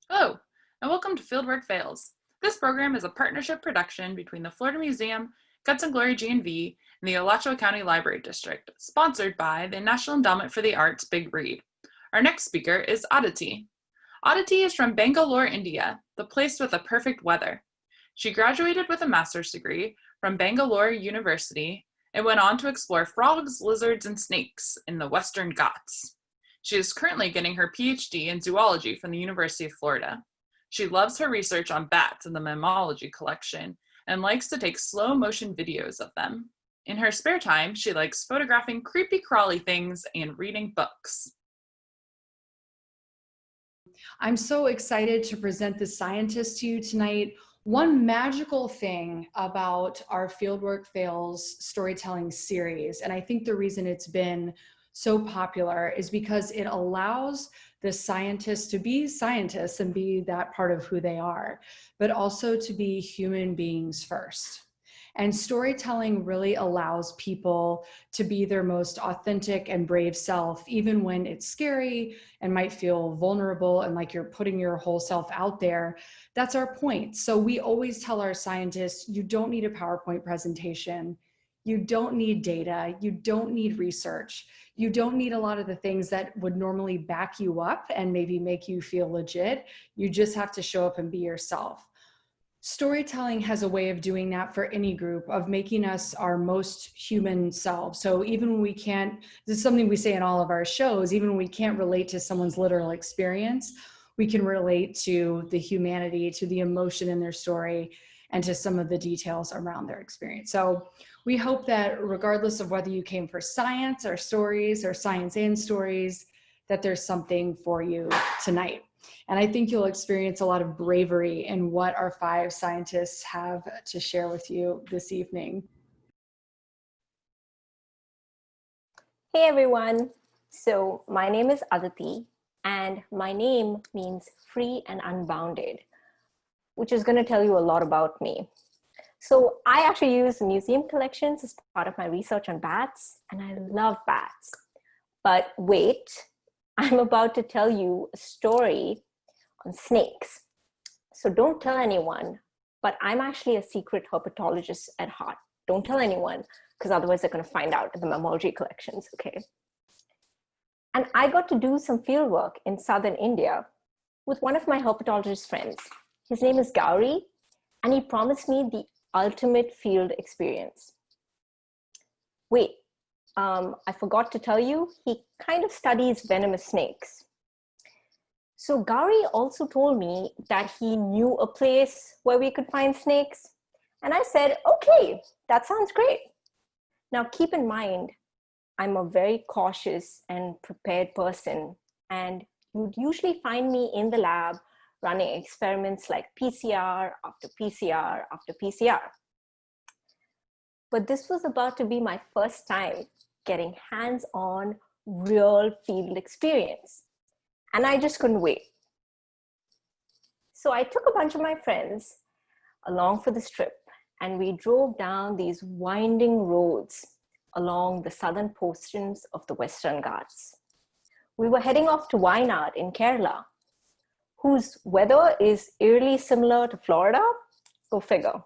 Hello, and welcome to Fieldwork Fails. This program is a partnership production between the Florida Museum, Guts and Glory G&V, and the Alachua County Library District, sponsored by the National Endowment for the Arts Big Read. Our next speaker is Aditi. Aditi is from Bangalore, India, the place with the perfect weather. She graduated with a master's degree from Bangalore University and went on to explore frogs, lizards, and snakes in the Western Ghats. She is currently getting her PhD in zoology from the University of Florida. She loves her research on bats in the mammalogy collection and likes to take slow motion videos of them. In her spare time, she likes photographing creepy crawly things and reading books. I'm so excited to present the scientist to you tonight. One magical thing about our Fieldwork Fails storytelling series, and I think the reason it's been so popular is because it allows the scientists to be scientists and be that part of who they are, but also to be human beings first. And storytelling really allows people to be their most authentic and brave self, even when it's scary and might feel vulnerable and like you're putting your whole self out there. That's our point. So we always tell our scientists, you don't need a PowerPoint presentation. You don't need data. You don't need research. You don't need a lot of the things that would normally back you up and maybe make you feel legit. You just have to show up and be yourself. Storytelling has a way of doing that for any group, of making us our most human selves. So even when we can't, this is something we say in all of our shows, even when we can't relate to someone's literal experience, we can relate to the humanity, to the emotion in their story, and to some of the details around their experience. So we hope that regardless of whether you came for science or stories or science and stories, that there's something for you tonight. And I think you'll experience a lot of bravery in what our 5 scientists have to share with you this evening. Hey everyone, so my name is Aditi and my name means free and unbounded, which is going to tell you a lot about me. So I actually use museum collections as part of my research on bats, and I love bats. But wait, I'm about to tell you a story on snakes. So don't tell anyone, but I'm actually a secret herpetologist at heart. Don't tell anyone, because otherwise they're going to find out in the mammalogy collections, okay? And I got to do some field work in southern India with one of my herpetologist friends. His name is Gauri, and he promised me the ultimate field experience. Wait, I forgot to tell you, he kind of studies venomous snakes. So Gauri also told me that he knew a place where we could find snakes. And I said, okay, that sounds great. Now keep in mind, I'm a very cautious and prepared person. And you'd usually find me in the lab running experiments like PCR after PCR after PCR. But this was about to be my first time getting hands-on real field experience. And I just couldn't wait. So I took a bunch of my friends along for this trip, and we drove down these winding roads along the southern portions of the Western Ghats. We were heading off to Wayanad in Kerala, whose weather is eerily similar to Florida. Go figure.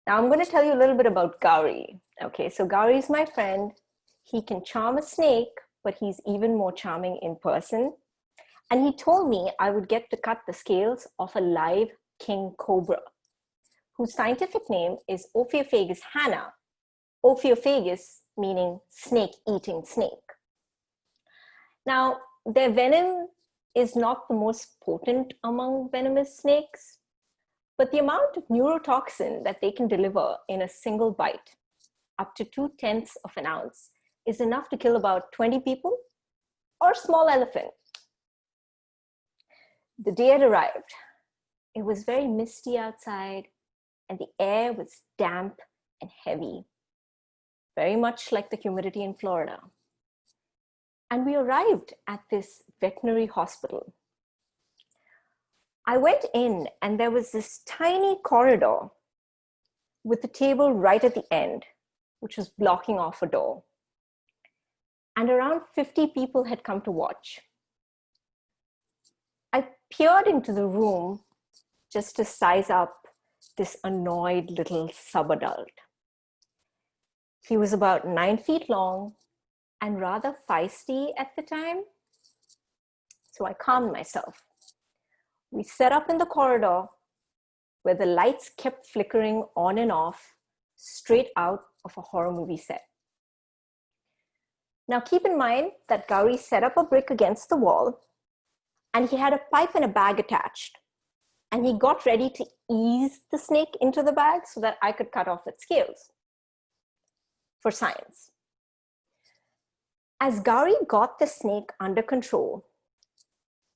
Now I'm going to tell you a little bit about Gauri. Okay, so Gauri is my friend. He can charm a snake, but he's even more charming in person. And he told me I would get to cut the scales off a live king cobra, whose scientific name is Ophiophagus hanna. Ophiophagus meaning snake-eating snake. Now, their venom is not the most potent among venomous snakes, but the amount of neurotoxin that they can deliver in a single bite, up to 0.2 of an ounce, is enough to kill about 20 people or a small elephant. The day it arrived, it was very misty outside and the air was damp and heavy, very much like the humidity in Florida. And we arrived at this veterinary hospital. I went in and there was this tiny corridor with a table right at the end, which was blocking off a door. And around 50 people had come to watch. I peered into the room just to size up this annoyed little subadult. He was about 9 feet long and rather feisty at the time. So I calmed myself. We set up in the corridor where the lights kept flickering on and off, straight out of a horror movie set. Now keep in mind that Gauri set up a brick against the wall, and he had a pipe and a bag attached. And he got ready to ease the snake into the bag so that I could cut off its scales for science. As Gauri got the snake under control,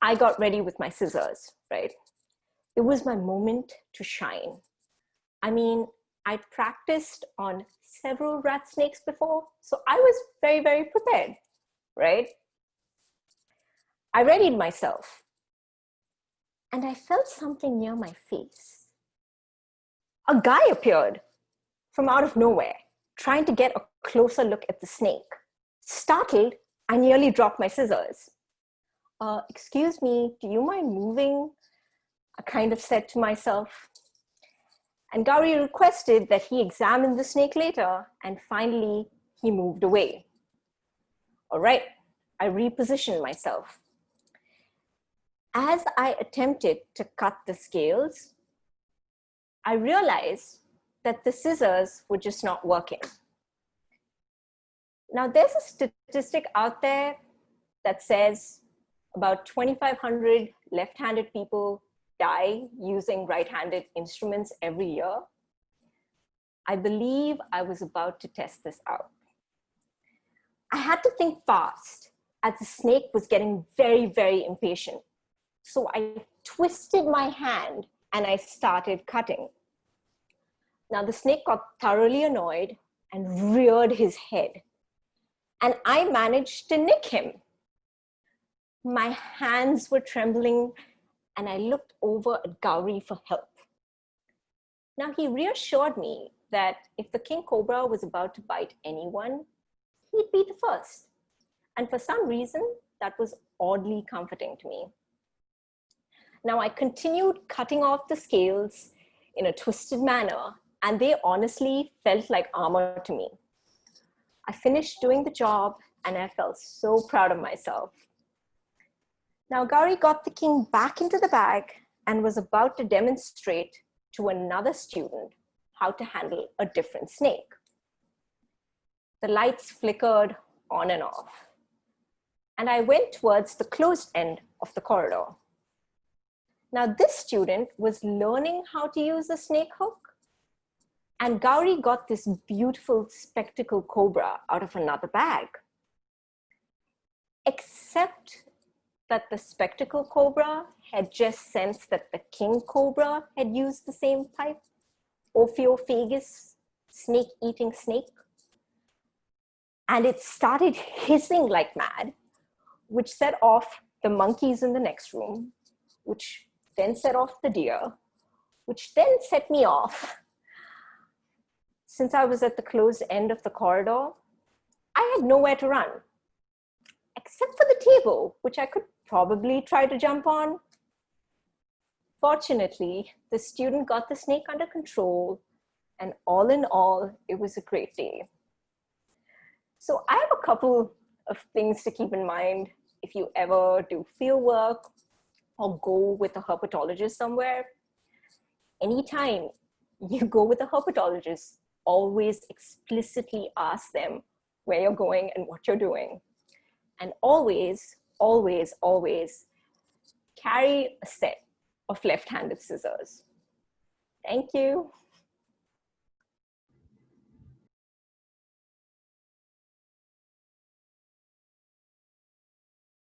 I got ready with my scissors, right? It was my moment to shine. I mean, I practiced on several rat snakes before, so I was very, very prepared, right? I readied myself, and I felt something near my face. A guy appeared from out of nowhere, trying to get a closer look at the snake. Startled, I nearly dropped my scissors. Excuse me, do you mind moving? I kind of said to myself. And Gauri requested that he examine the snake later, and finally he moved away. All right, I repositioned myself. As I attempted to cut the scales, I realized that the scissors were just not working. Now, there's a statistic out there that says about 2,500 left-handed people die using right-handed instruments every year. I believe I was about to test this out. I had to think fast as the snake was getting very, very impatient. So I twisted my hand and I started cutting. Now the snake got thoroughly annoyed and reared his head. And I managed to nick him. My hands were trembling and I looked over at Gauri for help. Now he reassured me that if the king cobra was about to bite anyone, he'd be the first. And for some reason, that was oddly comforting to me. Now I continued cutting off the scales in a twisted manner, and they honestly felt like armor to me. I finished doing the job and I felt so proud of myself. Now Gauri got the king back into the bag and was about to demonstrate to another student how to handle a different snake. The lights flickered on and off, and I went towards the closed end of the corridor. Now this student was learning how to use the snake hook, and Gauri got this beautiful spectacle cobra out of another bag. Except that the spectacle cobra had just sensed that the king cobra had used the same pipe, Ophiophagus, snake-eating snake. And it started hissing like mad, which set off the monkeys in the next room, which then set off the deer, which then set me off. Since I was at the closed end of the corridor, I had nowhere to run, except for the table, which I could probably try to jump on. Fortunately, the student got the snake under control, and all in all, it was a great day. So I have a couple of things to keep in mind if you ever do field work or go with a herpetologist somewhere. Anytime you go with a herpetologist, always explicitly ask them where you're going and what you're doing. And always, always, always carry a set of left-handed scissors. Thank you.